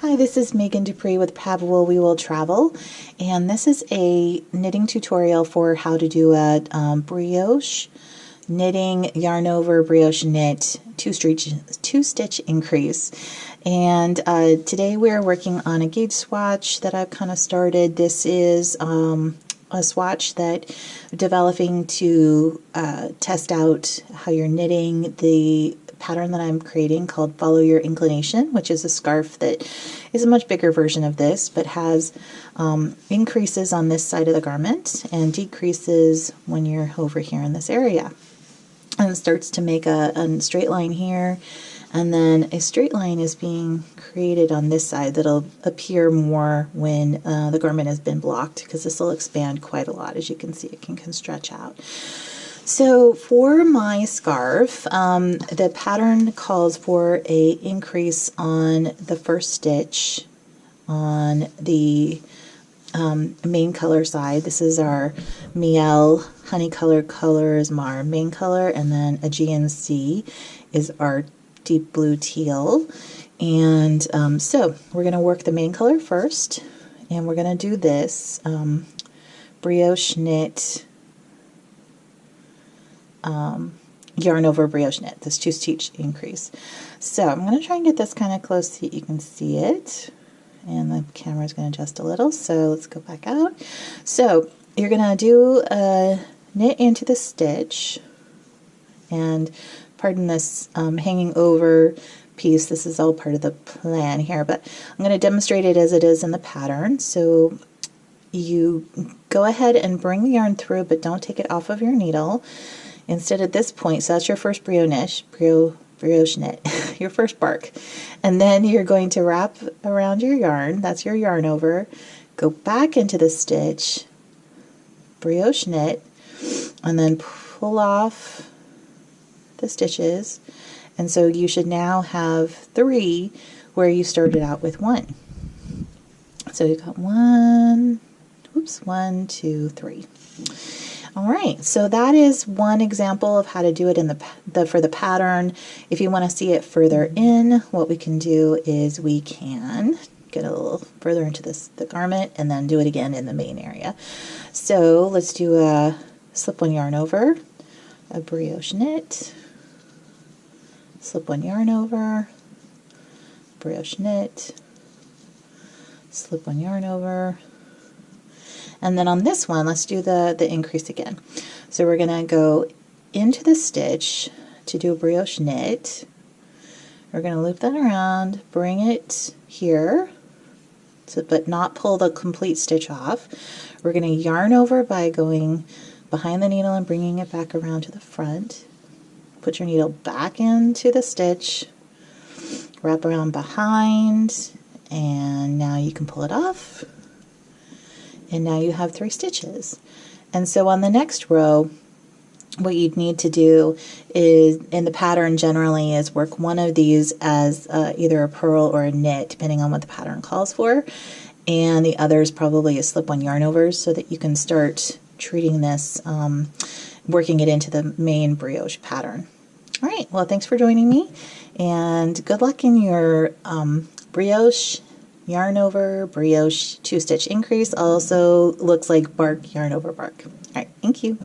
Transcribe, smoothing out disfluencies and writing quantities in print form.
Hi, this is Megan Dupree with Pavel We Will Travel, and this is a knitting tutorial for how to do a brioche knitting yarn over brioche knit two stitch increase. And today we're working on a gauge swatch that I've kind of started. This is a swatch that I'm developing to test out how you're knitting the pattern that I'm creating called Follow Your Inclination, which is a scarf that is a much bigger version of this, but has increases on this side of the garment and decreases when you're over here in this area. And it starts to make a straight line here, and then a straight line is being created on this side that'll appear more when the garment has been blocked, because this will expand quite a lot. As you can see, it can stretch out. So for my scarf, the pattern calls for a increase on the first stitch on the main color side. This is our Miel honey color is our main color, and then Aegean sea is our deep blue teal. And so we're going to work the main color first, and we're going to do this brioche knit yarn over brioche knit, this two stitch increase. So I'm going to try and get this kind of close so that you can see it, and the camera is going to adjust a little, so let's go back out. So you're going to do a knit into the stitch, and pardon this hanging over piece, this is all part of the plan here, but I'm going to demonstrate it as it is in the pattern. So you go ahead and bring the yarn through, but don't take it off of your needle. Instead, at this point, so that's your first brioche knit, your first bark. And then you're going to wrap around your yarn, that's your yarn over, go back into the stitch, brioche knit, and then pull off the stitches. And so you should now have 3 where you started out with 1. So you've got 1, 2, 3. All right, so that is one example of how to do it in for the pattern. If you want to see it further in, what we can do is we can get a little further into the garment and then do it again in the main area. So let's do a slip one yarn over, a brioche knit, slip one yarn over, brioche knit, slip one yarn over. And then on this one, let's do the increase again. So we're going to go into the stitch to do a brioche knit. We're going to loop that around, bring it here, but not pull the complete stitch off. We're going to yarn over by going behind the needle and bringing it back around to the front. Put your needle back into the stitch, wrap around behind, and now you can pull it off. And now you have 3 stitches. And so on the next row, what you'd need to do is, in the pattern generally, is work one of these as either a purl or a knit, depending on what the pattern calls for, and the other is probably a slip one yarn over, so that you can start treating this, working it into the main brioche pattern. All right, well, thanks for joining me, and good luck in your brioche yarn over brioche 2-stitch increase. Also looks like bark yarn over bark. All right, thank you.